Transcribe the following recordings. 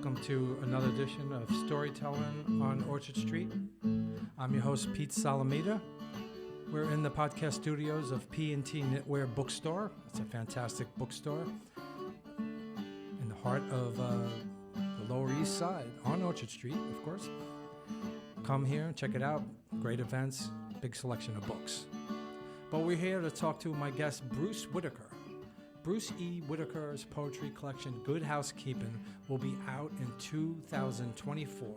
welcome to another edition of Storytelling on Orchard Street. I'm your host, Pete Salamita. We're in the podcast studios of P&T Knitwear Bookstore. It's a fantastic bookstore in the heart of the Lower East Side on Orchard Street, of course. Come here and check it out. Great events, big selection of books. But we're here to talk to my guest, Bruce Whitacre. Bruce E. Whitacre's poetry collection, Good Housekeeping, will be out in 2024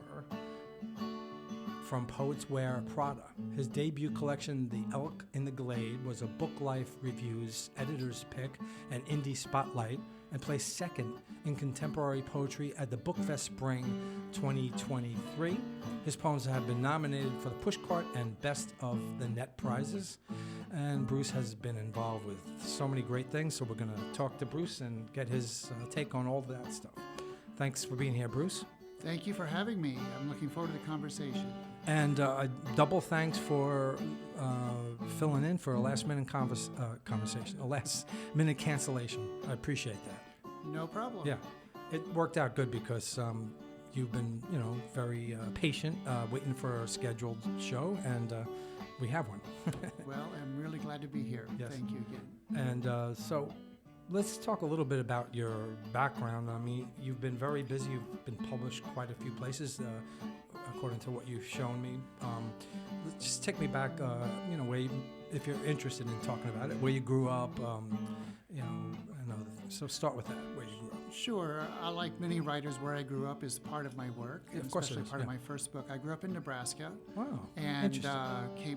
from Poets Wear Prada. His debut collection, The Elk in the Glade, was a BookLife Reviews editor's pick and Indy Spotlight, and placed second in contemporary poetry at the BookFest Spring 2023. His poems have been nominated for the Pushcart and Best of the Net prizes. And Bruce has been involved with so many great things, so we're going to talk to Bruce and get his take on all that stuff. Thanks for being here, Bruce. Thank you for having me. I'm looking forward to the conversation. And a double thanks for filling in for a last-minute conversation, a last-minute cancellation. I appreciate that. No problem. Yeah, it worked out good because you've been, very patient, waiting for a scheduled show, and we have one. Well, I'm really glad to be here. Yes. Thank you again. And so let's talk a little bit about your background. I mean, you've been very busy. You've been published quite a few places, according to what you've shown me. Just take me back, where you, if you're interested in talking about it, where you grew up, so start with that, where you grew up. Sure. Like many writers, where I grew up is part of my work, Yeah, and of course especially it is, part of my first book. I grew up in Nebraska. Wow. And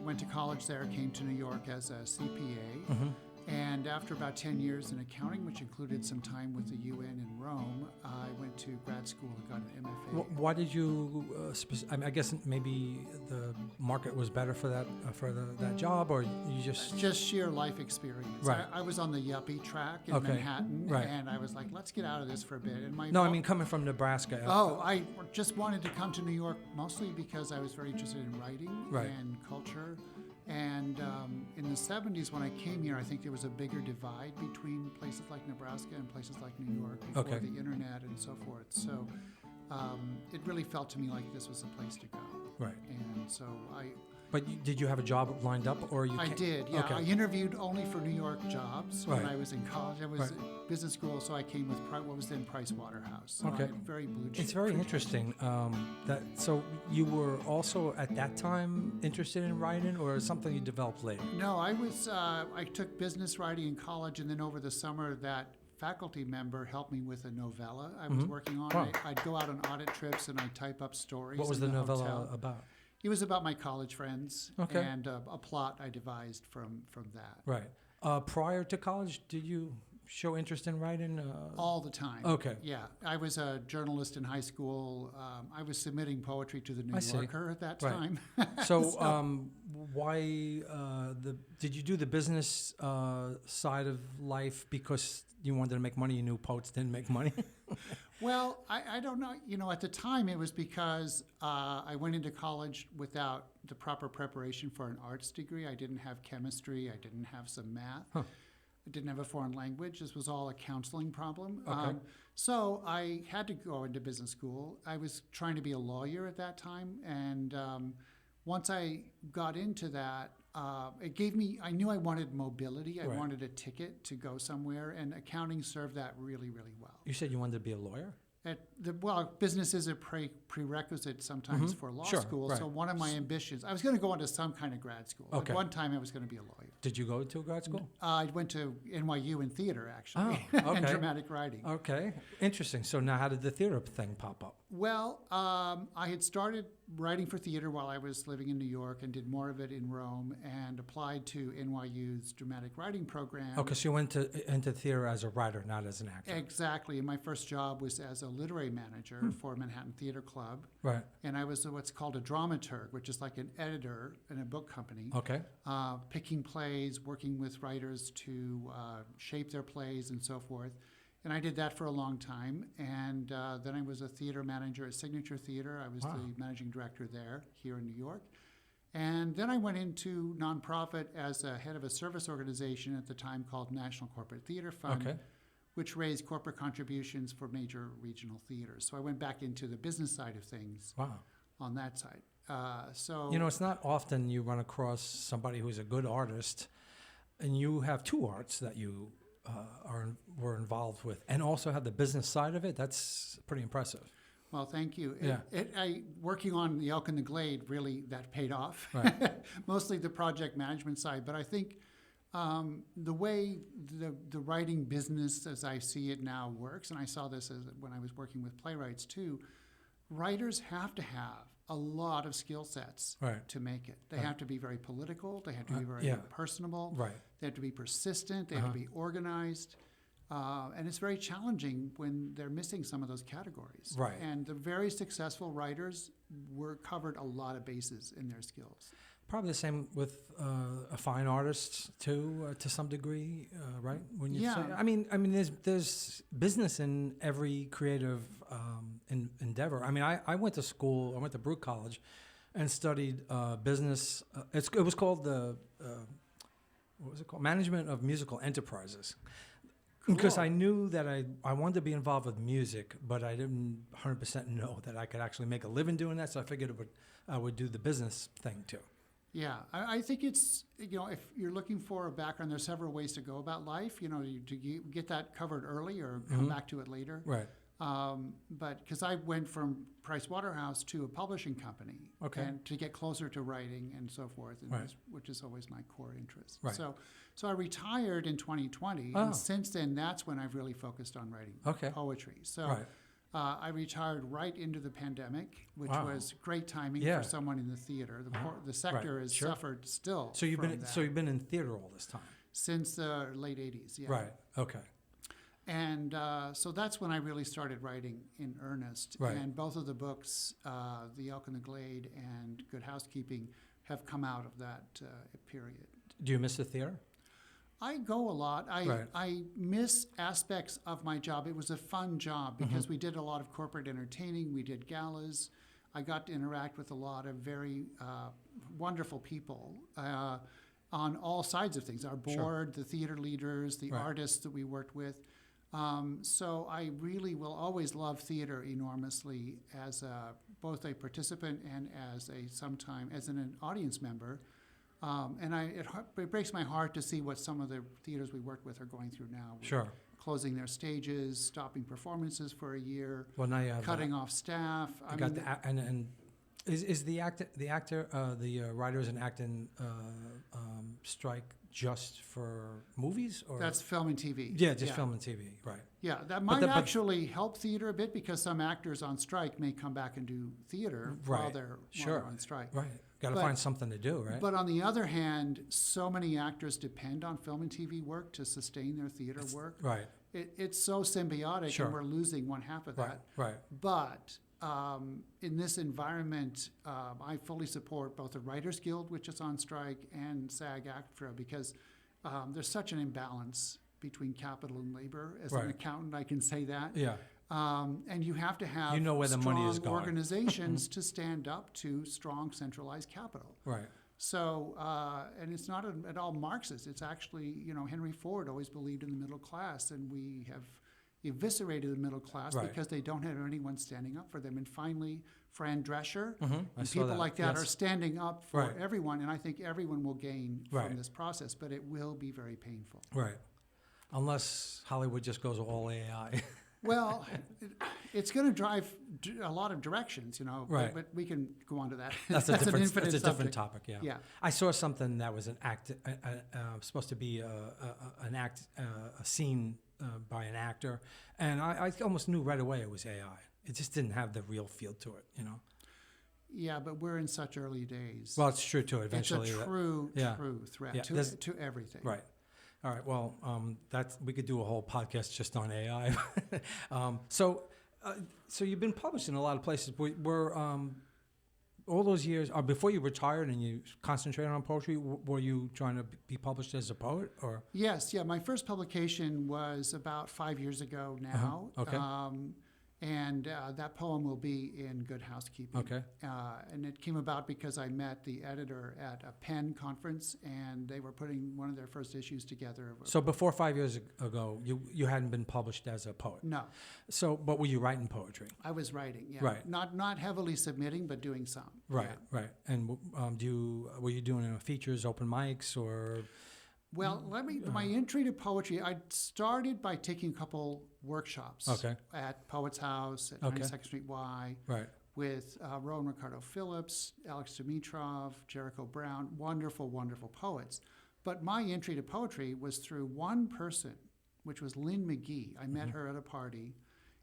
went to college there, came to New York as a CPA. Mm-hmm. And after about 10 years in accounting, which included some time with the UN in Rome, I went to grad school and got an MFA. Why did you? I guess maybe the market was better for that job, or you just sheer life experience. Right. I was on the yuppie track in Manhattan, and I was like, let's get out of this for a bit. And I mean coming from Nebraska. I just wanted to come to New York mostly because I was very interested in writing and culture. And in the 70s, when I came here, I think there was a bigger divide between places like Nebraska and places like New York before the internet and so forth. So it really felt to me like this was the place to go. Right. And so But did you have a job lined up, or you? I did. Yeah. Okay. I interviewed only for New York jobs when Right. I was in college. I was in business school, so I came with what was then Price Waterhouse. So Okay. I had very blue chip. It's very interesting. So you were also at that time interested in writing, or something you developed later? No, I was. I took business writing in college, and then over the summer, that faculty member helped me with a novella I was working on. Wow. I'd go out on audit trips and I'd type up stories. What was in the novella hotel. about? It was about my college friends Okay. and a plot I devised from that. Right. Prior to college, did you show interest in writing? All the time. Okay. Yeah. I was a journalist in high school. I was submitting poetry to the New Yorker at that time. So, why did you do the business side of life because you wanted to make money? You knew poets didn't make money? Well, I don't know. At the time, it was because I went into college without the proper preparation for an arts degree. I didn't have chemistry. I didn't have some math. Huh. I didn't have a foreign language. This was all a counseling problem. Okay. So I had to go into business school. I was trying to be a lawyer at that time. And once I got into that, it gave me, I knew I wanted mobility. I wanted a ticket to go somewhere. And accounting served that really, really well. You said you wanted to be a lawyer? Business is a prerequisite sometimes for law school. So one of my ambitions, I was going to go into some kind of grad school. Okay. At one time, I was going to be a lawyer. Did you go to grad school? I went to NYU in theater, actually, Oh, okay. and dramatic writing. Okay, interesting. So now how did the theater thing pop up? Well, I had started writing for theater while I was living in New York and did more of it in Rome and applied to NYU's dramatic writing program. Okay, so you went into theater as a writer, not as an actor. Exactly. And my first job was as a literary manager for Manhattan Theater Club. Right. And I was what's called a dramaturg, which is like an editor in a book company. Okay. Picking plays, working with writers to shape their plays and so forth. And I did that for a long time. And then I was a theater manager at Signature Theater. I was the managing director there here in New York. And then I went into nonprofit as a head of a service organization at the time called National Corporate Theater Fund, which raised corporate contributions for major regional theaters. So I went back into the business side of things. Wow. On that side. It's not often you run across somebody who's a good artist, and you have two arts that you were involved with, and also have the business side of it. That's pretty impressive. Well, thank you. Yeah. Working on the Elk and the Glade, really, that paid off. Right. Mostly the project management side, but I think the way the writing business, as I see it now, works, and I saw this when I was working with playwrights too, writers have to have a lot of skill sets to make it. They have to be very political. They have to be very personable. Right. They have to be persistent. They have to be organized. And it's very challenging when they're missing some of those categories. Right. And the very successful writers covered a lot of bases in their skills. Probably the same with a fine artist too, to some degree, right? When you say, I mean, there's business in every creative endeavor. I mean, I went to school. I went to Brooke College, and studied business. It was called what was it called? Management of Musical Enterprises. Cool. Because I knew that I wanted to be involved with music, but I didn't 100% know that I could actually make a living doing that. So I figured I would do the business thing too. Yeah, I think it's, if you're looking for a background, there's several ways to go about life, to get that covered early or come back to it later. Right. But because I went from Price Waterhouse to a publishing company, and to get closer to writing and so forth, and which is always my core interest. Right. So I retired in 2020, and since then, that's when I've really focused on writing poetry. So I retired right into the pandemic, which was great timing for someone in the theater. The sector has suffered still. So you've been in theater all this time since the late 80s. Yeah. Right. Okay. And so that's when I really started writing in earnest. Right. And both of the books, The Elk and the Glade and Good Housekeeping, have come out of that period. Do you miss the theater? I go a lot. I miss aspects of my job. It was a fun job because we did a lot of corporate entertaining. We did galas. I got to interact with a lot of very wonderful people on all sides of things. Our board, the theater leaders, the artists that we worked with. So I really will always love theater enormously as both a participant and as an audience member. And it breaks my heart to see what some of the theaters we work with are going through now. Sure. Closing their stages, stopping performances for a year. Well, now you have cutting off staff. Is the writers and acting strike just for movies, or that's film and TV? Yeah, just film and TV, right? Yeah, that might actually help theater a bit because some actors on strike may come back and do theater while they're on strike. Right. Got to find something to do, right? But on the other hand, so many actors depend on film and TV work to sustain their theater work. Right. It's so symbiotic, and we're losing one half of that. Right. But in this environment, I fully support both the Writers Guild, which is on strike, and SAG-AFTRA because there's such an imbalance between capital and labor. As an accountant, I can say that. Yeah. And you have to have where the money is going. organizations to stand up to strong centralized capital. Right. So, and it's not at all Marxist. It's actually, Henry Ford always believed in the middle class, and we have eviscerated the middle class because they don't have anyone standing up for them. And finally, Fran Drescher and people like that are standing up for everyone, and I think everyone will gain from this process, but it will be very painful. Right. Unless Hollywood just goes all AI. Well, it's going to drive a lot of directions, but we can go on to that. That's a different topic, yeah. I saw something that was an act, supposed to be a scene by an actor, and I almost knew right away it was AI. It just didn't have the real feel to it, Yeah, but we're in such early days. Well, it's true too. Eventually, it's a true threat to everything. Right. All right. Well, we could do a whole podcast just on AI. So you've been published in a lot of places. Were all those years before you retired and you concentrated on poetry? Were you trying to be published as a poet, or? Yes. Yeah. My first publication was about 5 years ago now. Okay. And that poem will be in Good Housekeeping. Okay. And it came about because I met the editor at a Penn conference, and they were putting one of their first issues together. So before 5 years ago, you hadn't been published as a poet. No. So, but were you writing poetry? I was writing, yeah. Right. Not heavily submitting, but doing some. Right, Yeah. right. And were you doing features, open mics, or? Well, my entry to poetry, I started by taking a couple workshops at Poets House at 92nd Street Y with Rowan Ricardo Phillips, Alex Dimitrov, Jericho Brown, wonderful, wonderful poets. But my entry to poetry was through one person, which was Lynn McGee. I met her at a party,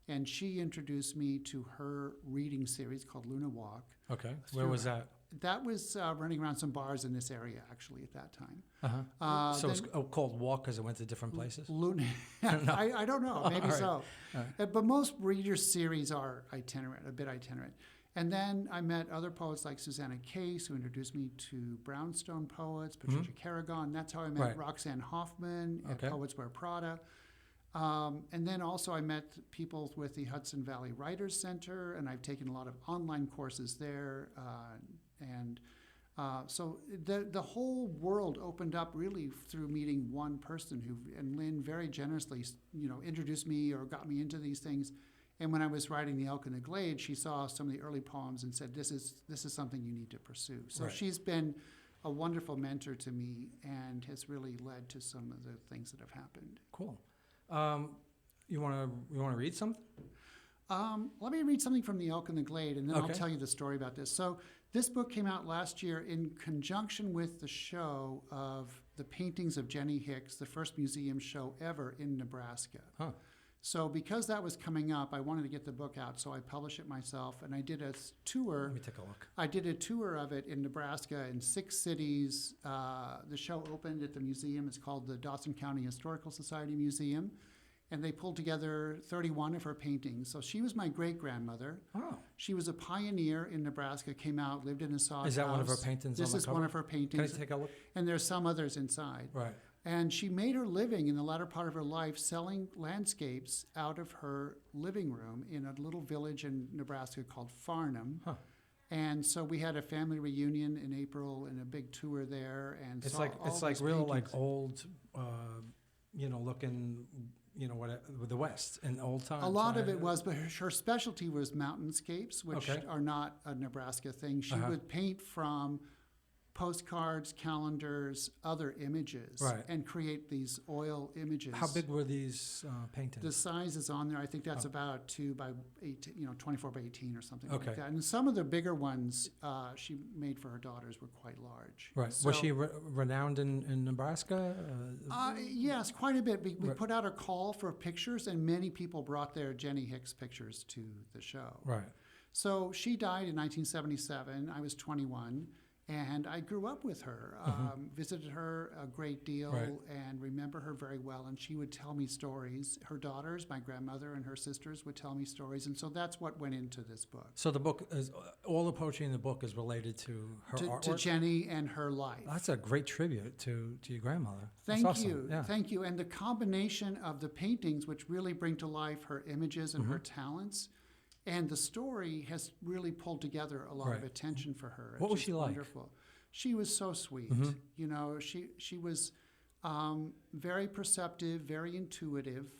and she introduced me to her reading series called Luna Walk. Okay. Where was that? That was running around some bars in this area, actually, at that time. So it's called Walk because it went to different places? I don't know. Maybe so. Right. But most readers' series are itinerant, a bit itinerant. And then I met other poets like Susanna Case, who introduced me to Brownstone poets, Patricia Carrigan. That's how I met Roxanne Hoffman at Poets Wear Prada. And then also I met people with the Hudson Valley Writers Center, and I've taken a lot of online courses there. So the whole world opened up really through meeting one person and Lynn very generously, introduced me or got me into these things. And when I was writing The Elk and the Glade, she saw some of the early poems and said, this is something you need to pursue. So she's been a wonderful mentor to me and has really led to some of the things that have happened. Cool. You want to read something? Let me read something from The Elk and the Glade, and then I'll tell you the story about this. So this book came out last year in conjunction with the show of the paintings of Jenny Hicks, the first museum show ever in Nebraska. Huh. So because that was coming up, I wanted to get the book out, so I published it myself, and I did a tour. Let me take a look. I did a tour of it in Nebraska in 6 cities. The show opened at the museum. It's called the Dawson County Historical Society Museum. And they pulled together 31 of her paintings. So she was my great-grandmother. Oh. She was a pioneer in Nebraska, came out, lived in a sod house. Is that one of her paintings This on the is cover? one of her paintings. Can I take a look? And there's some others inside. Right. And she made her living in the latter part of her life selling landscapes out of her living room in a little village in Nebraska called Farnham. Huh. And so we had a family reunion in April and a big tour there. And it's saw like all it's like these real paintings. like old, looking. With the West in old times. A lot of it was, but her specialty was mountainscapes, which are not a Nebraska thing. She would paint from postcards, calendars, other images, and create these oil images. How big were these paintings? The size is on there. I think that's about 2 by 18, 24 by 18 or something like that. And some of the bigger ones she made for her daughters were quite large. Right. So, was she renowned in Nebraska? Yes, quite a bit. We put out a call for pictures, and many people brought their Jenny Hicks pictures to the show. Right. So she died in 1977. I was 21. And I grew up with her, visited her a great deal, and remember her very well. And she would tell me stories. Her daughters, my grandmother and her sisters, would tell me stories. And so that's what went into this book. So the book is all the poetry in the book is related to her artwork? To Jenny and her life. That's a great tribute to your grandmother. Thank That's you. Awesome. Yeah. Thank you. And the combination of the paintings, which really bring to life her images and her talents, and the story has really pulled together a lot of attention for her. What was she like? Wonderful. She was so sweet. She was very perceptive, very intuitive,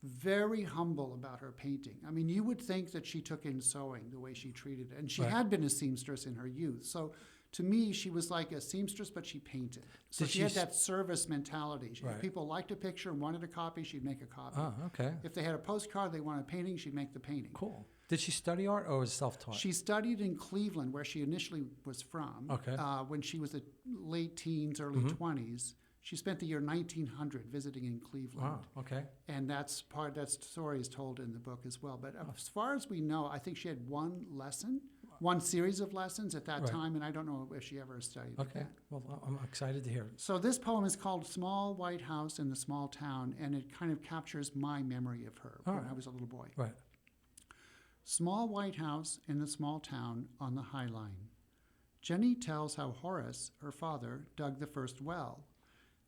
very humble about her painting. I mean, you would think that she took in sewing the way she treated it. And she had been a seamstress in her youth. So to me, she was like a seamstress, but she painted. So she had that service mentality. If people liked a picture and wanted a copy, she'd make a copy. Oh, okay. If they had a postcard, they wanted a painting, she'd make the painting. Cool. Did she study art or was self-taught? She studied in Cleveland, where she initially was from. Okay. When she was in late teens, early 20s. She spent the year 1900 visiting in Cleveland. Wow, okay. And that story is told in the book as well. But as far as we know, I think she had one series of lessons at that time, and I don't know if she ever studied again. Well, I'm excited to hear it. So this poem is called Small White House in the Small Town, and it kind of captures my memory of her when I was a little boy. Right. Small white house in the small town on the High Line. Jenny tells how Horace, her father, dug the first well.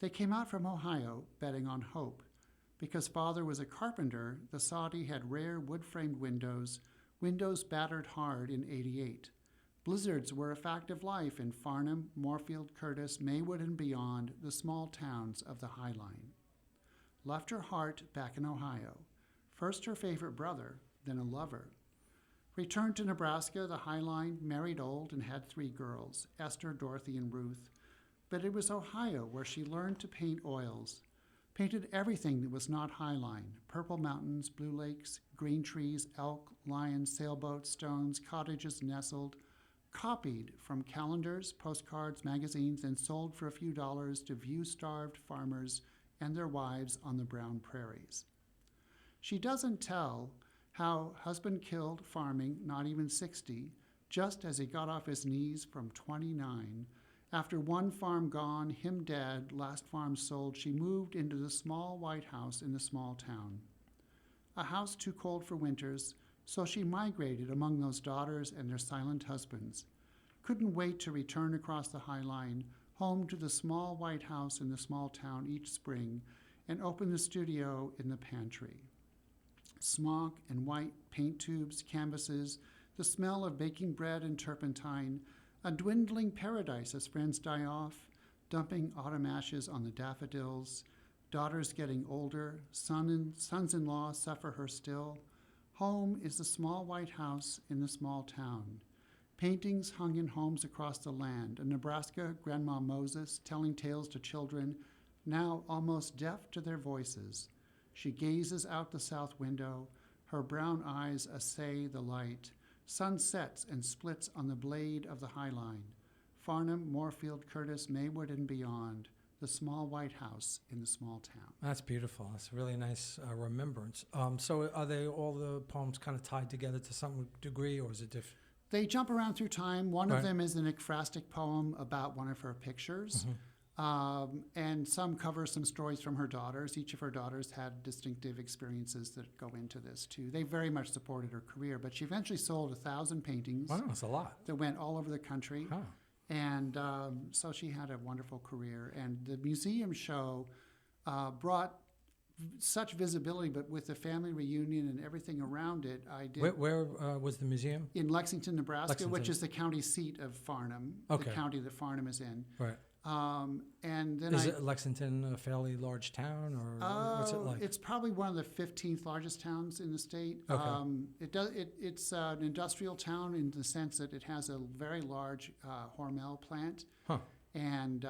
They came out from Ohio betting on hope. Because father was a carpenter, the soddy had rare wood-framed windows, windows battered hard in '88. Blizzards were a fact of life in Farnham, Moorfield, Curtis, Maywood, and beyond, the small towns of the High Line. Left her heart back in Ohio. First her favorite brother, then a lover. Returned to Nebraska, the High Line, married old and had 3 girls, Esther, Dorothy, and Ruth. But it was Ohio where she learned to paint oils. Painted everything that was not High Line: purple mountains, blue lakes, green trees, elk, lions, sailboats, stones, cottages nestled, copied from calendars, postcards, magazines, and sold for a few dollars to view-starved farmers and their wives on the brown prairies. She doesn't tell how husband killed farming, not even 60, just as he got off his knees from 29. After one farm gone, him dead, last farm sold, she moved into the small white house in the small town. A house too cold for winters, so she migrated among those daughters and their silent husbands. Couldn't wait to return across the High Line, home to the small white house in the small town each spring, and open the studio in the pantry. Smock and white paint tubes, canvases, the smell of baking bread and turpentine, a dwindling paradise as friends die off, dumping autumn ashes on the daffodils, daughters getting older, sons-in-law suffer her still. Home is the small white house in the small town. Paintings hung in homes across the land, a Nebraska Grandma Moses telling tales to children, now almost deaf to their voices. She gazes out the south window, her brown eyes assay the light. Sun sets and splits on the blade of the High Line. Farnham, Moorfield, Curtis, Maywood, and beyond, the small white house in the small town. That's beautiful. That's a really nice remembrance. So are they all the poems kind of tied together to some degree, or is it different? They jump around through time. One Right. of them is an ekphrastic poem about one of her pictures. And some cover some stories from her daughters. Each of her daughters had distinctive experiences that go into this, too. They very much supported her career, but she eventually sold 1,000 paintings. Wow, that's a lot. That went all over the country. Huh. And so she had a wonderful career. And the museum show brought such visibility, but with the family reunion and everything around it, I did. Where was the museum? In Lexington, Nebraska, which Lexington. is the county seat of Farnham, Okay. the county that Farnham is in. Right. And then Is it Lexington a fairly large town, or what's it like? It's probably one of the 15th largest towns in the state. Okay. It's an industrial town in the sense that it has a very large Hormel plant, and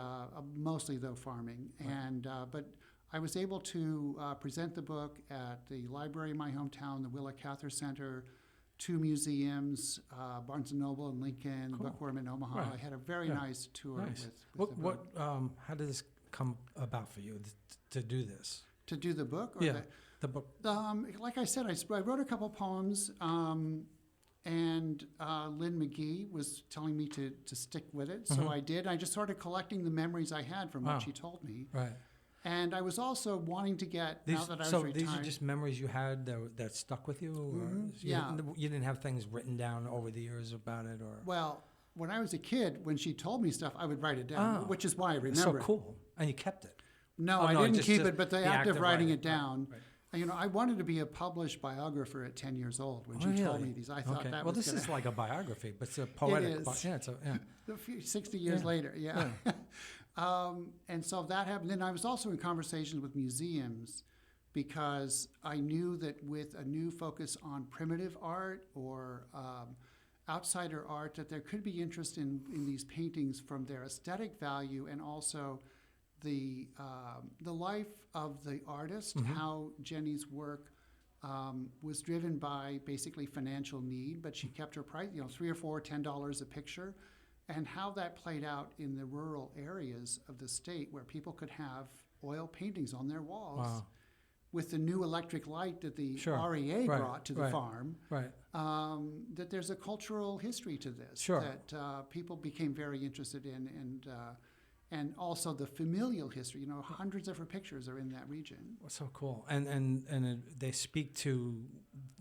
mostly though farming. Right. And but I was able to present the book at the library in my hometown, the Willa Cather Center, 2 museums, Barnes & Noble in Lincoln, Cool. Bookworm in Omaha. Right. I had a very nice tour Nice. with the book. How did this come about for you to do this? To do the book? Or Yeah, the book. like I said, I wrote a couple poems, and Lynn McGee was telling me to stick with it, so I did. I just started collecting the memories I had from what she told me. Right. And I was also wanting to get, now that I was so retired. these are just memories you had that stuck with you? Or Yeah. You didn't have things written down over the years about it? Or Well, when I was a kid, when she told me stuff, I would write it down, which is why I remember so cool. And you kept it? No, Oh, I no, didn't just keep it, but the act of writing it right, down. right. You know, I wanted to be a published biographer at 10 years old when she told Really? me these. I thought Okay. that Well, was this is like a biography, but it's a is. poetic. Yeah, it's 60 years later, yeah. And so that happened. Then I was also in conversations with museums because I knew that with a new focus on primitive art or outsider art, that there could be interest in these paintings from their aesthetic value and also the life of the artist, how Jenny's work was driven by basically financial need, but she kept her price, $3 or $4, $10 a picture, and how that played out in the rural areas of the state where people could have oil paintings on their walls with the new electric light that the REA brought to the farm. Right. That there's a cultural history to this that people became very interested in, and also the familial history. Hundreds of her pictures are in that region. So cool, and they speak to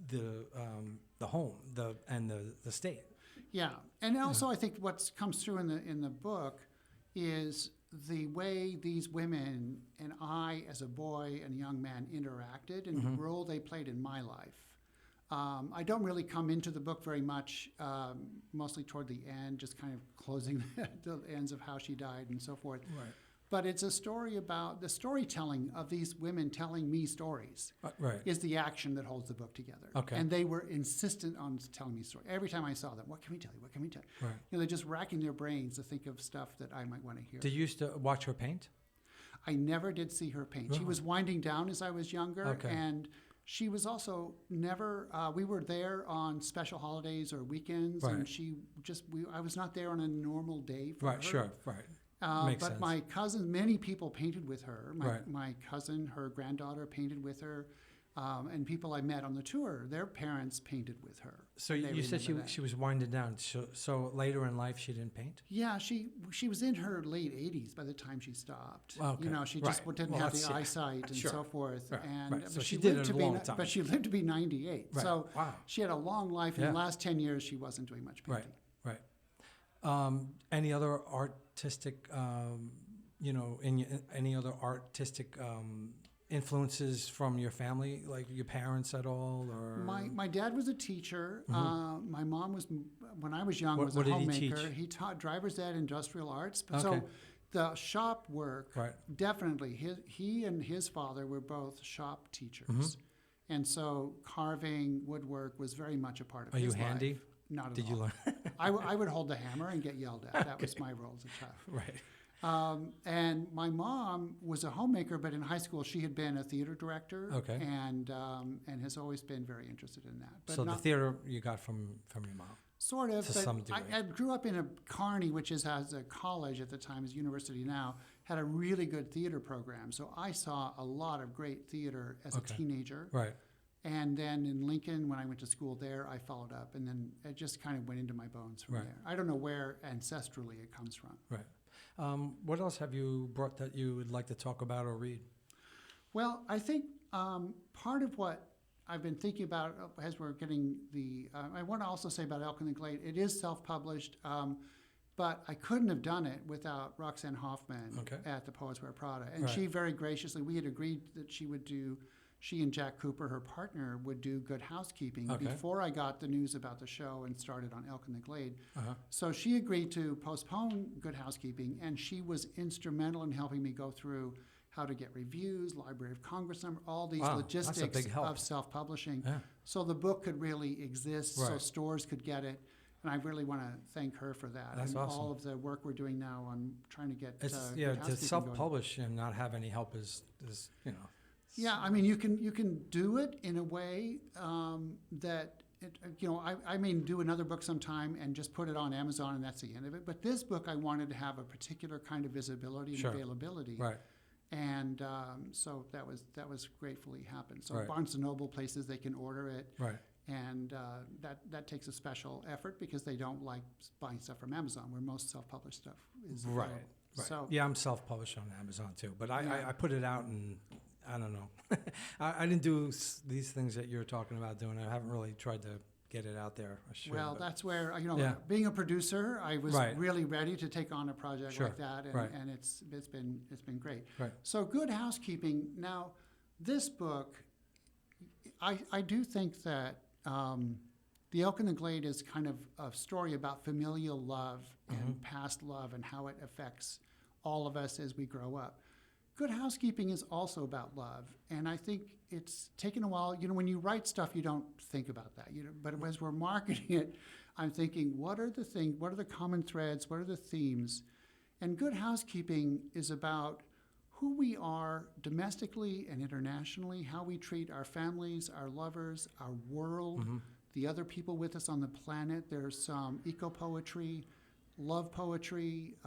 the home, the state. Yeah, and also I think what comes through in the book is the way these women and I, as a boy and a young man, interacted and the role they played in my life. I don't really come into the book very much, mostly toward the end, just kind of closing the ends of how she died and so forth. Right. But it's a story about the storytelling of these women telling me stories Right. is the action that holds the book together. Okay. And they were insistent on telling me stories. Every time I saw them, what can we tell you? What can we tell you? Right. You know, they're just racking their brains to think of stuff that I might want to hear. Did you used to watch her paint? I never did see her paint. She was winding down as I was younger. Okay. And she was also never, we were there on special holidays or weekends. Right. And I was not there on a normal day for her. Right, sure, right. Makes But sense. my cousin, many people painted with her. Right. My cousin, her granddaughter painted with her. And people I met on the tour, their parents painted with her. So They you said remember that. she was winding down. So later in life she didn't paint? Yeah, she was in her late 80s by the time she stopped. Okay. You know, she just Right. didn't Well, have that's the it. eyesight and Sure. so forth. Right, And right. So but she did lived it a to be long time. But she lived to be 98. Right. So Wow. she had a long life. In Yeah. the last 10 years, she wasn't doing much Right, painting. right. Any other artistic, any other artistic influences from your family, like your parents at all, or My dad was a teacher. My mom was, when I was young, What- was what a did he homemaker. teach? He taught driver's ed, industrial arts. But Okay. So the shop work, Right. definitely. He and his father were both shop teachers. Mm-hmm. And so carving, woodwork was very much a part of Are his you life. handy? Not at Did all. you learn? I would hold the hammer and get yelled at. That was my role as a child. Right. And my mom was a homemaker, but in high school she had been a theater director. Okay. And has always been very interested in that. But So the not, theater you got from your mom. sort of. to But some degree. I grew up in a Kearney, which is as a college at the time, is university now, had a really good theater program. So I saw a lot of great theater as Okay. a teenager. Right. And then in Lincoln, when I went to school there, I followed up, and then it just kind of went into my bones from Right. there. I don't know where ancestrally it comes from. Right. What else have you brought that you would like to talk about or read? Well, I think part of what I've been thinking about as we're getting I want to also say about Elk in the Glade, it is self-published, but I couldn't have done it without Roxanne Hoffman Okay. at the Poets Wear Prada. And Right. she very graciously, we had agreed that she and Jack Cooper, her partner, would do Good Housekeeping Okay. before I got the news about the show and started on Elk in the Glade. Uh-huh. So she agreed to postpone Good Housekeeping, and she was instrumental in helping me go through how to get reviews, Library of Congress number, all these Wow, that's a logistics big help. of self-publishing. Yeah. So the book could really exist, so Right. stores could get it. And I really want to thank her for that. That's and awesome. all of the work we're doing now on trying to get It's Good to Housekeeping going. self-publish and not have any help is Yeah, I mean, you can do it in a way that I may do another book sometime and just put it on Amazon and that's the end of it. But this book, I wanted to have a particular kind of visibility and Sure. availability. Right. And so that was gratefully happened. So Right. Barnes and Noble places they can order it, Right. and that takes a special effort because they don't like buying stuff from Amazon, where most self-published stuff is Right. available. Right. So Yeah, I'm self-published on Amazon too, but Yeah. I put it out and I don't know. I didn't do these things that you're talking about doing. I haven't really tried to get it out there. I should, well, but- that's where Yeah. being a producer, I was Right. really ready to take on a project Sure. like that, and, Right. and it's been great. Right. So Good Housekeeping. Now, this book, I do think that The Elk in the Glade is kind of a story about familial love and past love and how it affects all of us as we grow up. Good Housekeeping is also about love, and I think it's taken a while. When you write stuff, you don't think about that. But as we're marketing it, I'm thinking, what are the common threads? What are the themes? And Good Housekeeping is about who we are domestically and internationally, how we treat our families, our lovers, our world, the other people with us on the planet. There's some eco-poetry, love poetry,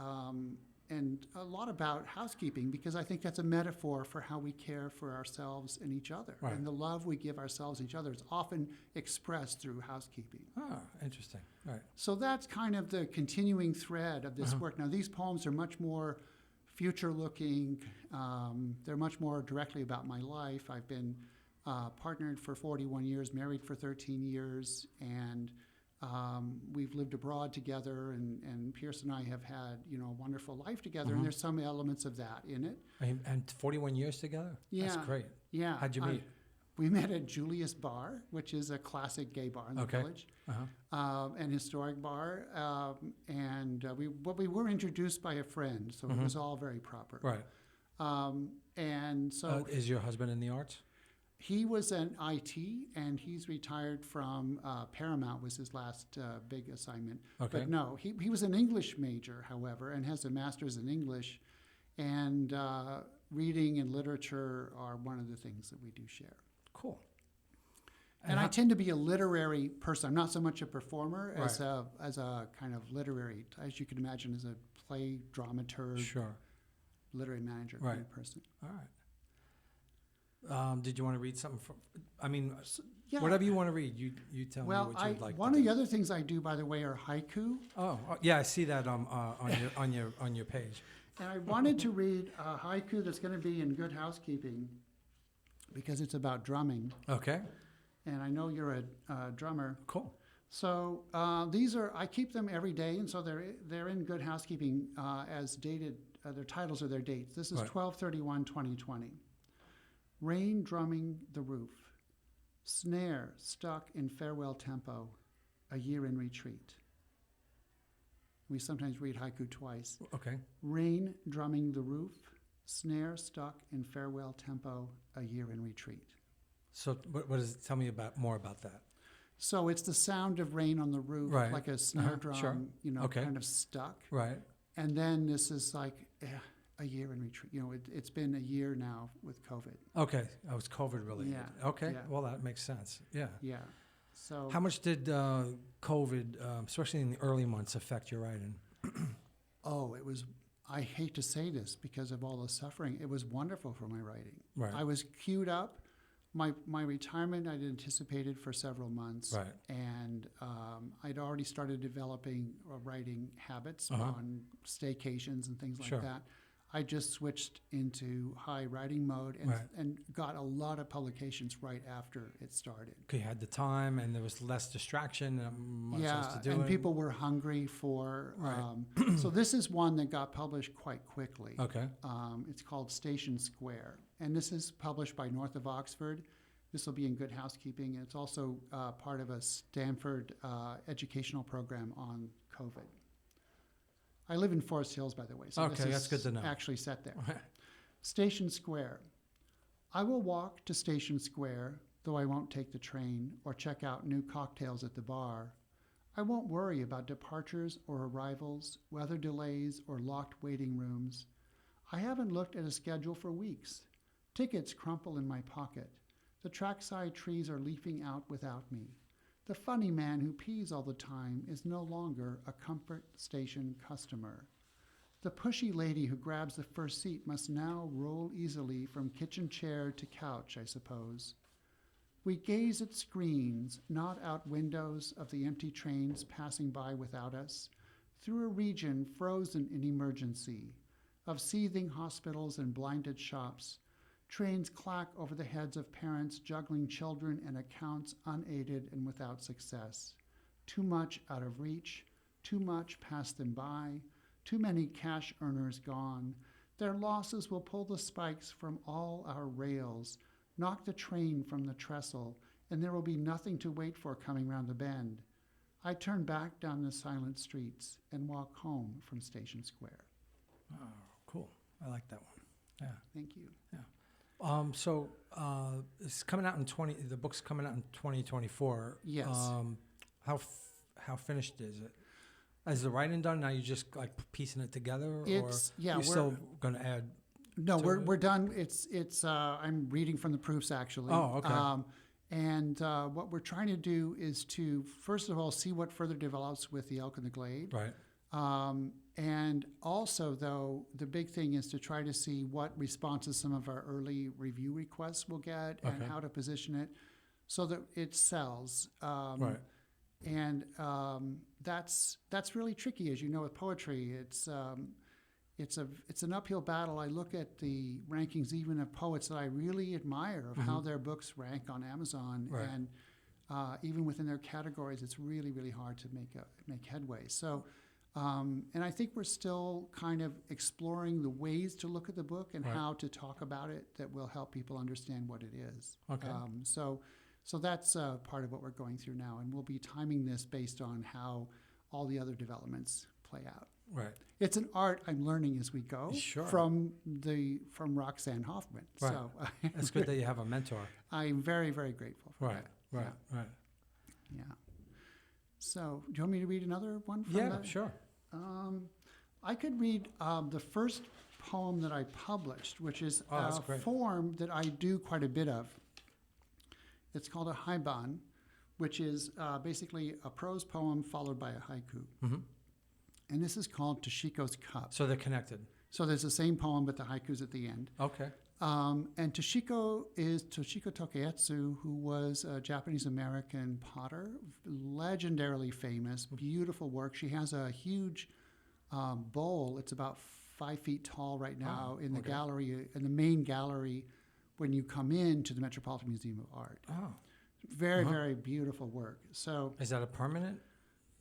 and a lot about housekeeping, because I think that's a metaphor for how we care for ourselves and each other. Right. And the love we give ourselves and each other is often expressed through housekeeping. Ah, interesting. Right. So that's kind of the continuing thread of this work. Now, these poems are much more future-looking. They're much more directly about my life. I've been partnered for 41 years, married for 13 years, and We've lived abroad together, and Pierce and I have had, a wonderful life together, and there's some elements of that in it. And 41 years together? Yeah. That's great. Yeah. How'd you meet? We met at Julius Bar, which is a classic gay bar in the village, an historic bar. We were introduced by a friend, so it was all very proper. Right. And so is your husband in the arts? he was an IT, and he's retired from Paramount was his last big assignment. Okay. But no, he was an English major, however, and has a master's in English. And reading and literature are one of the things that we do share. Cool. And I tend to be a literary person. I'm not so much a performer as a kind of literary, as you can imagine, as a play dramaturg, literary manager kind of person. All right. Did you want to read something? Whatever you want to read, you tell me what you'd like. One of the other things I do, by the way, are haiku. Oh, yeah, I see that on your page. And I wanted to read a haiku that's going to be in Good Housekeeping, because it's about drumming. Okay. And I know you're a drummer. Cool. So I keep them every day, and so they're in Good Housekeeping as dated. Their titles are their dates. This is 12/31/2020. Rain drumming the roof, snare stuck in farewell tempo, a year in retreat. We sometimes read haiku twice. Okay. Rain drumming the roof, snare stuck in farewell tempo, a year in retreat. So what does it tell me more about that? So it's the sound of rain on the roof, like a snare drum, kind of stuck. Right. And then this is like a year in retreat. It's been a year now with COVID. Okay. Oh, it's COVID related. Yeah. Okay. Yeah. Well, that makes sense. Yeah. Yeah. So how much did COVID, especially in the early months, affect your writing? it was. I hate to say this because of all the suffering. It was wonderful for my writing. Right. I was queued up. My retirement I'd anticipated for several months. Right. And I'd already started developing writing habits on staycations and things like that. I just switched into high writing mode and got a lot of publications right after it started. Okay, you had the time and there was less distraction and much else to do. And people were hungry for... so this is one that got published quite quickly. Okay. It's called Station Square. And this is published by North of Oxford. This will be in Good Housekeeping. And it's also part of a Stanford educational program on COVID. I live in Forest Hills, by the way, so this is that's good to know. Actually set there. Station Square. I will walk to Station Square, though I won't take the train or check out new cocktails at the bar. I won't worry about departures or arrivals, weather delays, or locked waiting rooms. I haven't looked at a schedule for weeks. Tickets crumple in my pocket. The trackside trees are leafing out without me. The funny man who pees all the time is no longer a comfort station customer. The pushy lady who grabs the first seat must now roll easily from kitchen chair to couch, I suppose. We gaze at screens, not out windows of the empty trains passing by without us, through a region frozen in emergency, of seething hospitals and blinded shops. Trains clack over the heads of parents juggling children and accounts unaided and without success. Too much out of reach, too much passed them by, too many cash earners gone. Their losses will pull the spikes from all our rails, knock the train from the trestle, and there will be nothing to wait for coming round the bend. I turn back down the silent streets and walk home from Station Square. Oh, cool. I like that one. Yeah. Thank you. Yeah. It's coming out the book's coming out in 2024. Yes. How finished is it? Is the writing done? Now you just like piecing it together, or we're still going to add? No, we're done. It's I'm reading from the proofs actually. Oh, okay. And what we're trying to do is to first of all see what further develops with the elk and the glade. Right. And also, though, the big thing is to try to see what responses some of our early review requests will get and how to position it so that it sells. Right. And that's really tricky, as you know, with poetry. It's an uphill battle. I look at the rankings even of poets that I really admire of how their books rank on Amazon, Right. and even within their categories, it's really, really hard to make headway. So, and I think we're still kind of exploring the ways to look at the book and how to talk about it that will help people understand what it is. Okay. So that's part of what we're going through now, and we'll be timing this based on how all the other developments play out. Right. It's an art I'm learning as we go from Roxanne Hoffman. Right. So It's good that you have a mentor. I'm very, very grateful for that. Right. Yeah. So do you want me to read another one from Yeah, that? sure. I could read the first poem that I published, which is that's a great. form that I do quite a bit of. It's called a haiban, which is basically a prose poem followed by a haiku. Mm-hmm. And this is called Toshiko's Cup. So they're connected. So there's the same poem, but the haiku's at the end. Okay. And Toshiko is Toshiko Tokietsu, who was a Japanese-American potter, legendarily famous, beautiful work. She has a huge bowl. It's about 5 feet tall right now in the gallery, in the main gallery when you come in to the Metropolitan Museum of Art. Oh. Very, very beautiful work. So is that a permanent?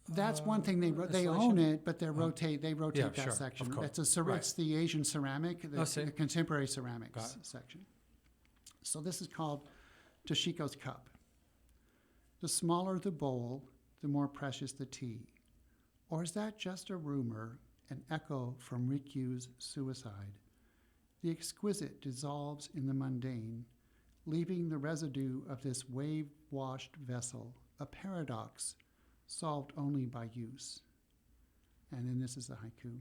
that's one thing they installation? own it, but they rotate Yeah, that sure, section. of course. It's the Asian ceramic, the contemporary ceramics section. So this is called Toshiko's Cup. The smaller the bowl, the more precious the tea. Or is that just a rumor, an echo from Rikyu's suicide? The exquisite dissolves in the mundane, leaving the residue of this wave-washed vessel, a paradox solved only by use. And then this is the haiku.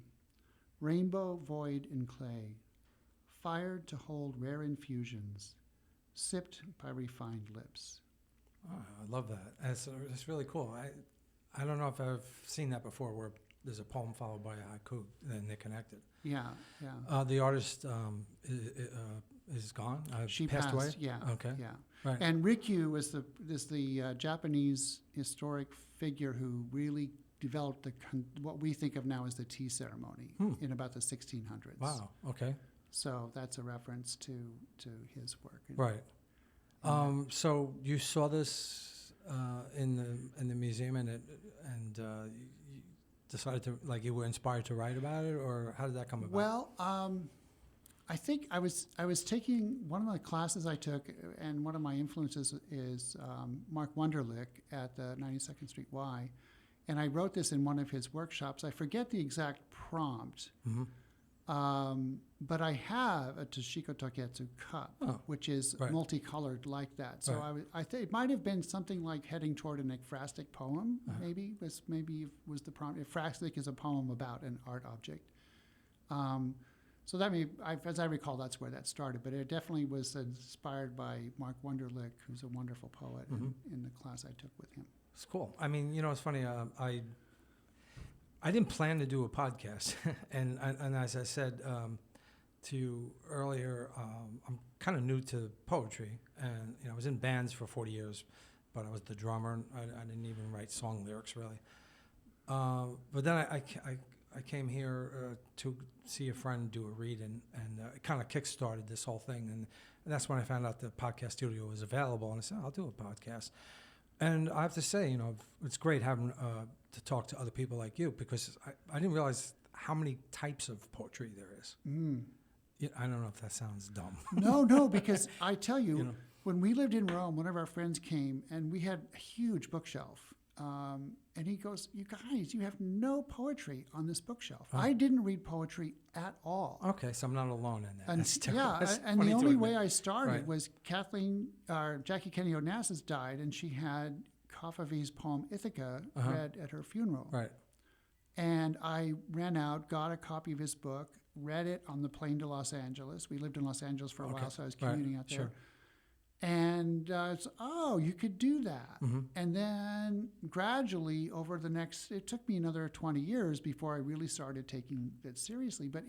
Rainbow void in clay, fired to hold rare infusions, sipped by refined lips. Oh, I love that. It's really cool. I don't know if I've seen that before where there's a poem followed by a haiku, then they're connected. Yeah. The artist is gone? She passed away? Yeah. Okay. Yeah. Right. And Rikyu is the Japanese historic figure who really developed what we think of now as the tea ceremony in about the 1600s. Wow. Okay. So that's a reference to his work. Right. So you saw this in the museum, and you decided to, like, you were inspired to write about it, or how did that come about? Well, I think I was taking one of the classes I took, and one of my influences is Mark Wunderlich at the 92nd Street Y, and I wrote this in one of his workshops. I forget the exact prompt, but I have a Toshiko Tokietsu cup, which is multicolored like that. So I think it might have been something like heading toward an ekphrastic poem. Maybe was the prompt. Ekphrastic is a poem about an art object. So that as I recall, that's where that started. But it definitely was inspired by Mark Wunderlich, who's a wonderful poet, in the class I took with him. It's cool. I mean, it's funny. I didn't plan to do a podcast, and as I said to you earlier, I'm kind of new to poetry, and I was in bands for 40 years, but I was the drummer. And I didn't even write song lyrics really. But then I came here to see a friend do a read, and it kind of kick-started this whole thing. And that's when I found out the podcast studio was available, and I said, I'll do a podcast. And I have to say, it's great having to talk to other people like you, because I didn't realize how many types of poetry there is. I don't know if that sounds dumb. No, because I tell you, when we lived in Rome, one of our friends came, and we had a huge bookshelf. And he goes, "You guys, you have no poetry on this bookshelf." I didn't read poetry at all. Okay, so I'm not alone in that. And and the only way I started was Jackie Kennedy Onassis died, and she had Kafavi's poem Ithaca read at her funeral. Right. And I ran out, got a copy of his book, read it on the plane to Los Angeles. We lived in Los Angeles for a while, so I was commuting out there. Sure. And you could do that. And then gradually over it took me another 20 years before I really started taking it seriously. But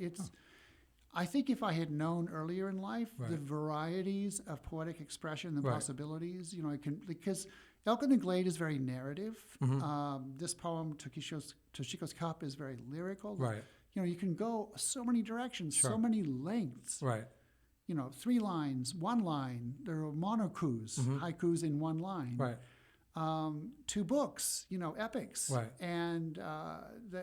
I think if I had known earlier in life the varieties of poetic expression, the possibilities, because Elkin and Glade is very narrative. This poem, Toshiko's Cup, is very lyrical. Right. You can go so many directions, so many lengths. Right. 3 lines, 1 line. There are monokus, haikus in 1 line. Right. to books, epics. Right. And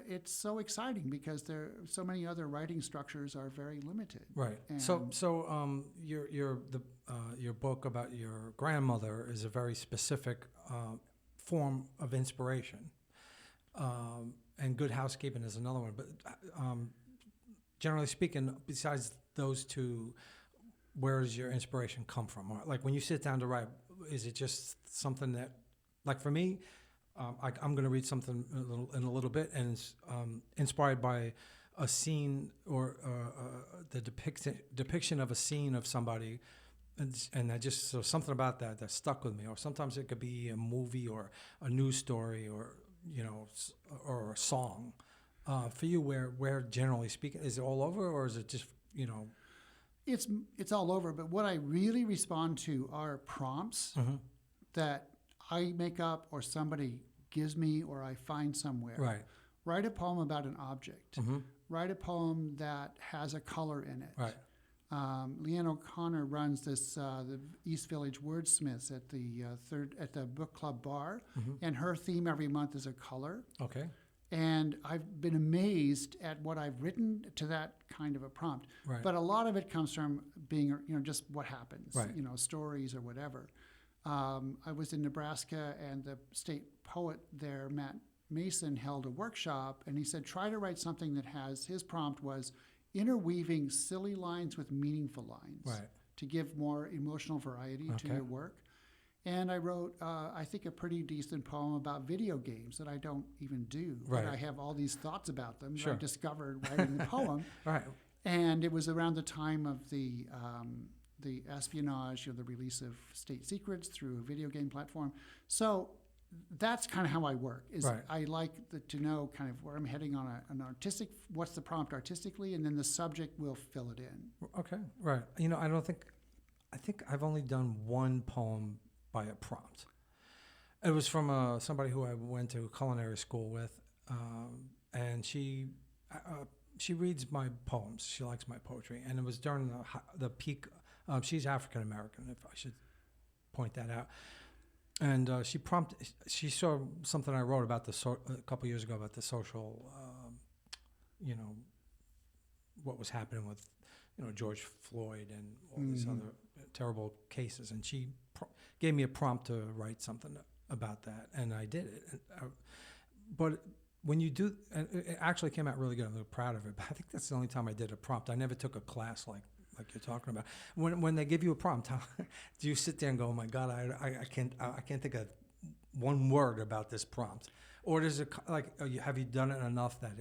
it's so exciting because so many other writing structures are very limited. Right. And So your book about your grandmother is a very specific form of inspiration, and Good Housekeeping is another one. But generally speaking, besides those two, where does your inspiration come from? Or, like when you sit down to write, is it just something that, like for me, I'm going to read something in a little bit, and it's inspired by a scene or the depiction of a scene of somebody, and I just so something about that stuck with me. Or sometimes it could be a movie or a news story, or or a song. For you, where generally speaking, is it all over, or is it just It's all over, but what I really respond to are prompts that I make up or somebody gives me or I find somewhere. Right. Write a poem about an object. Write a poem that has a color in it. Right. Leanne O'Connor runs this the East Village Wordsmiths at the book club bar, and her theme every month is a color. Okay. And I've been amazed at what I've written to that kind of a prompt. Right. But a lot of it comes from being, just what happens, Right. Stories or whatever. I was in Nebraska, and the state poet there, Matt Mason, held a workshop, and he said, try to write something that his prompt was interweaving silly lines with meaningful lines Right. to give more emotional variety to your work. And I wrote, I think, a pretty decent poem about video games that I don't even do. Right. But I have all these thoughts about them Sure. that I discovered writing the poem. Right. And it was around the time of the espionage, the release of state secrets through a video game platform. So that's kind of how I work. Right. I like to know kind of where I'm heading on an artistic, what's the prompt artistically, and then the subject will fill it in. Okay. Right. I think I've only done one poem by a prompt. It was from somebody who I went to culinary school with, and she reads my poems. She likes my poetry, and it was during the peak. She's African American, if I should point that out. And she saw something I wrote about a couple years ago about the social, what was happening with, George Floyd and all these other terrible cases. And she gave me a prompt to write something about that, and I did it. But when you do, and it actually came out really good. I'm really proud of it. But I think that's the only time I did a prompt. I never took a class like you're talking about. When they give you a prompt, do you sit there and go, "Oh my God, I can't think of one word about this prompt," or does it have you done it enough that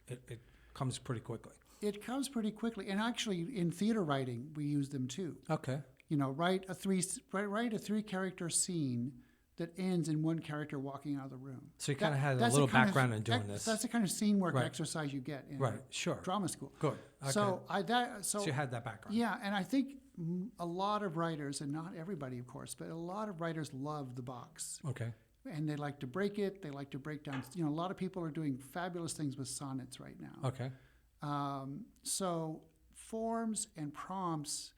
it comes pretty quickly? It comes pretty quickly, and actually in theater writing we use them too. Okay. Write a three-character scene that ends in one character walking out of the room. So you kind of had a little background in doing this. That's the kind of scene work Right. exercise you get in Sure. drama school. Good. Okay. So you had that background. Yeah, and I think a lot of writers, and not everybody, of course, but a lot of writers love the box. Okay. And they like to break it. They like to break down. A lot of people are doing fabulous things with sonnets right now. Okay. So forms and prompts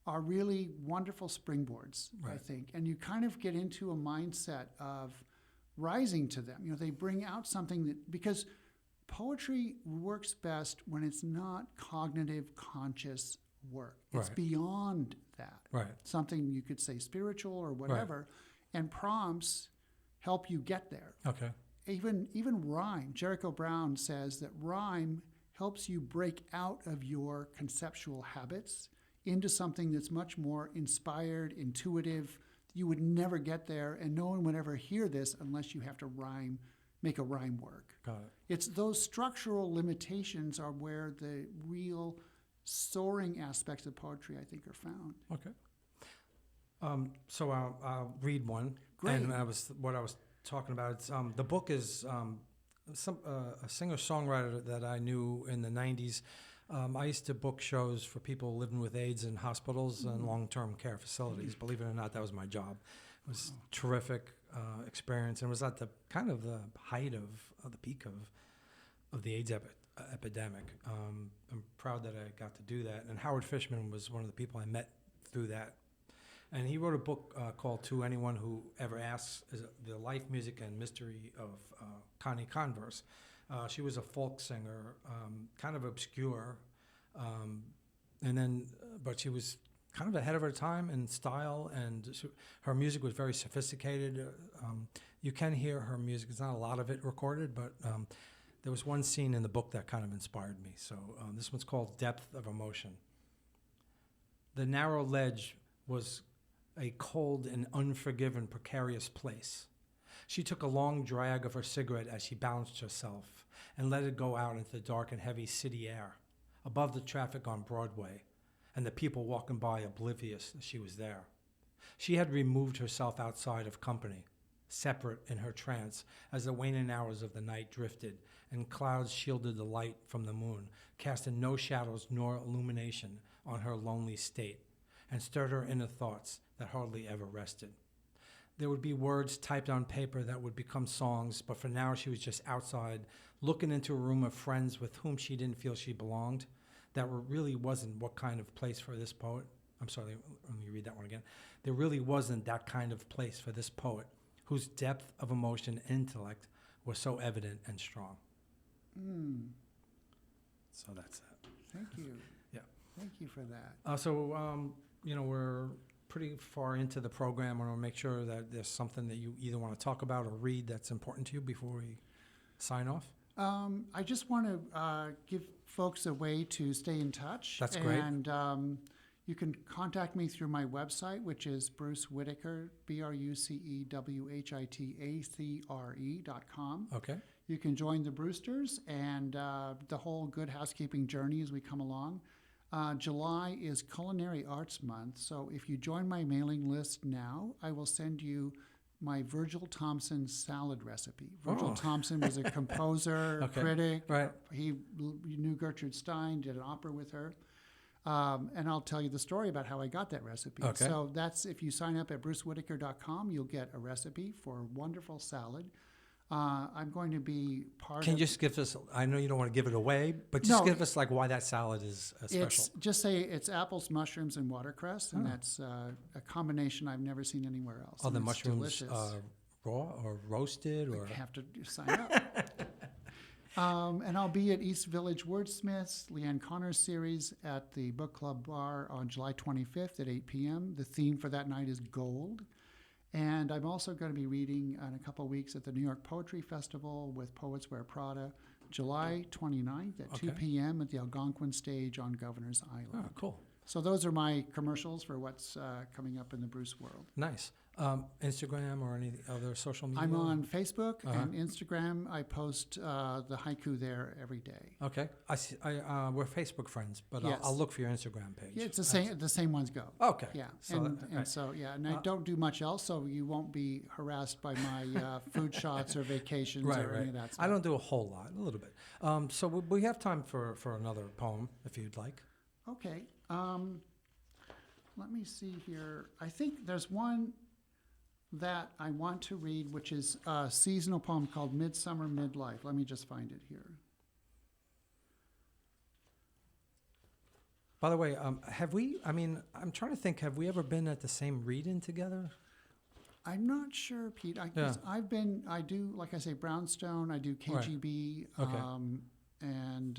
are really wonderful springboards, Right. I think. And you kind of get into a mindset of rising to them. They bring out something because poetry works best when it's not cognitive, conscious work. It's Right. beyond that. Right. Something you could say spiritual or whatever. Right. And prompts help you get there. Okay. Even rhyme. Jericho Brown says that rhyme helps you break out of your conceptual habits into something that's much more inspired, intuitive. You would never get there, and no one would ever hear this unless you have to make a rhyme work. Got it. It's those structural limitations are where the real soaring aspects of poetry, I think, are found. Okay. So I'll read one. Great. And what I was talking about. It's the book is a singer-songwriter that I knew in the 90s. I used to book shows for people living with AIDS in hospitals and long-term care facilities. Believe it or not, that was my job. It was a terrific experience, and it was at the kind of the height of the peak of the AIDS epidemic. I'm proud that I got to do that. And Howard Fishman was one of the people I met through that And he wrote a book called To Anyone Who Ever Asks, The Life, Music, and Mystery of Connie Converse. She was a folk singer, kind of obscure, but she was kind of ahead of her time in style, and her music was very sophisticated. You can hear her music. There's not a lot of it recorded, but there was one scene in the book that kind of inspired me. So this one's called Depth of Emotion. The narrow ledge was a cold and unforgiven, precarious place. She took a long drag of her cigarette as she balanced herself and let it go out into the dark and heavy city air, above the traffic on Broadway, and the people walking by oblivious that she was there. She had removed herself outside of company, separate in her trance as the waning hours of the night drifted and clouds shielded the light from the moon, casting no shadows nor illumination on her lonely state, and stirred her inner thoughts that hardly ever rested. There would be words typed on paper that would become songs, but for now she was just outside, looking into a room of friends with whom she didn't feel she belonged. That really wasn't what kind of place for this poet. I'm sorry, let me read that one again. There really wasn't that kind of place for this poet, whose depth of emotion and intellect was so evident and strong. So that's it. Thank you. Yeah. Thank you for that. We're pretty far into the program. I want to make sure that there's something that you either want to talk about or read that's important to you before we sign off. I just want to give folks a way to stay in touch. That's great. And you can contact me through my website, which is Bruce Whitacre, BruceWhitacre.com. Okay. You can join the Brewsters and the whole Good Housekeeping journey as we come along. July is Culinary Arts Month, so if you join my mailing list now, I will send you my Virgil Thompson salad recipe. Virgil Thompson was a composer, critic. Right. He knew Gertrude Stein, did an opera with her. And I'll tell you the story about how I got that recipe. Okay. So that's, if you sign up at BruceWhitacre.com, you'll get a recipe for a wonderful salad. I'm going to be part Can of... you just give us, I know you don't want to give it away, but just give us like why that salad is special. It's, just say it's apples, mushrooms, and watercress, and that's a combination I've never seen anywhere else. Are the and mushrooms raw or roasted? Or You have to sign up. And I'll be at East Village Wordsmiths, Leanne Connor's series at the Book Club Bar on July 25th at 8 p.m. The theme for that night is gold. And I'm also going to be reading in a couple of weeks at the New York Poetry Festival with Poets Wear Prada, July 29th at 2 p.m. at the Algonquin Stage on Governor's Island. Oh, cool. So those are my commercials for what's coming up in the Bruce world. Nice. Instagram or any other social media? I'm on Facebook and Instagram. I post the haiku there every day. Okay. I see. We're Facebook friends, but Yes. I'll look for your Instagram page. Yeah, it's the same. The same ones go. Okay. Yeah, So and I don't do much else, so you won't be harassed by my food shots or vacations or any of that stuff. I don't do a whole lot, a little bit. So we have time for another poem, if you'd like. Okay. Let me see here. I think there's one that I want to read, which is a seasonal poem called Midsummer Midlife. Let me just find it here. By the way, have we, I'm trying to think, have we ever been at the same read-in together? I'm not sure, Pete. I do, like I say, Brownstone, I do KGB, and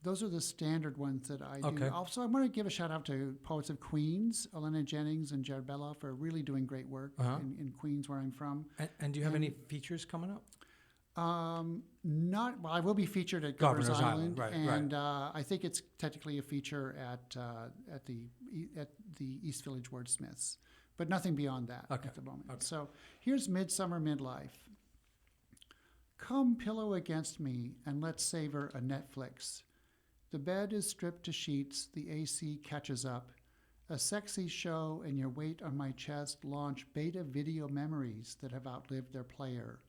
those are the standard ones that I do. Also, I want to give a shout out to Poets of Queens, Elena Jennings and Jared Bella, for really doing great work in Queens, where I'm from. And do you have any features coming up? Well, I will be featured at Governor's Island, right, and I think it's technically a feature at the East Village Wordsmiths, but nothing beyond that at the moment. Okay. So here's Midsummer Midlife. Come pillow against me and let's savor a Netflix. The bed is stripped to sheets, the AC catches up. A sexy show and your weight on my chest launch beta video memories that have outlived their player.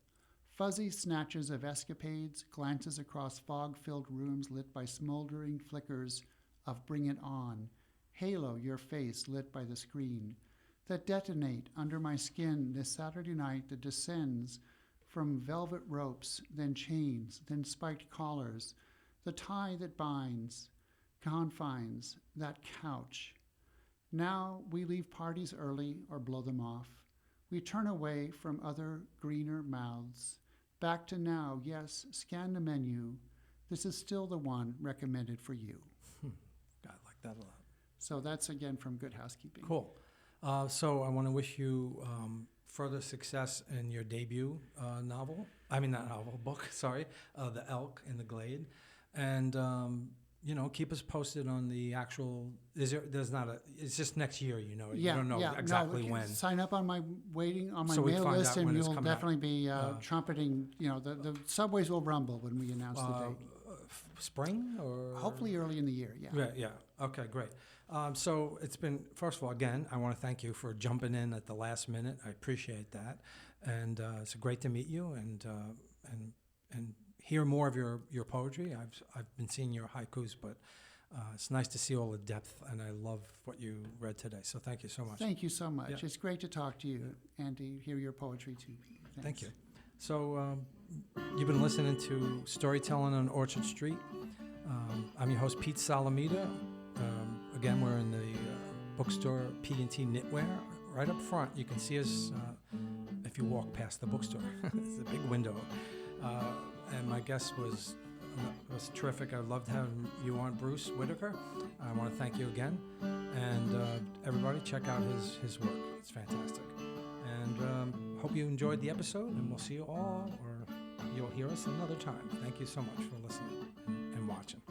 Fuzzy snatches of escapades, glances across fog-filled rooms lit by smoldering flickers of Bring It On. Halo your face lit by the screen. That detonate under my skin this Saturday night that descends from velvet ropes, then chains, then spiked collars. The tie that binds, confines, that couch. Now we leave parties early or blow them off. We turn away from other greener mouths. Back to now, yes, scan the menu. This is still the one recommended for you. I like that a lot. So that's again from Good Housekeeping. Cool. So I want to wish you further success in your debut novel. I mean, not novel, book, sorry. The Elk in the Glade. And, keep us posted on the actual, it's just next year, you don't know exactly when. Sign up on my So we mail find list out and when it's you'll coming out. definitely be trumpeting, the subways will rumble when we announce the date. Spring or? Hopefully early in the year, yeah. Yeah. Okay, great. So it's been, first of all, again, I want to thank you for jumping in at the last minute. I appreciate that. And it's great to meet you and hear more of your poetry. I've been seeing your haikus, but it's nice to see all the depth, and I love what you read today. So thank you so much. Thank you so much. Yeah. It's great to talk to you and to hear your poetry too. Thanks. Thank you. So you've been listening to Storytelling on Orchard Street. I'm your host, Pete Salamita. Again, we're in the bookstore P&T Knitwear. Right up front, you can see us if you walk past the bookstore. It's a big window. And my guest was terrific. I loved having you on, Bruce Whitacre. I want to thank you again. And everybody, check out his work. It's fantastic. And hope you enjoyed the episode, and we'll see you all, or you'll hear us another time. Thank you so much for listening and watching.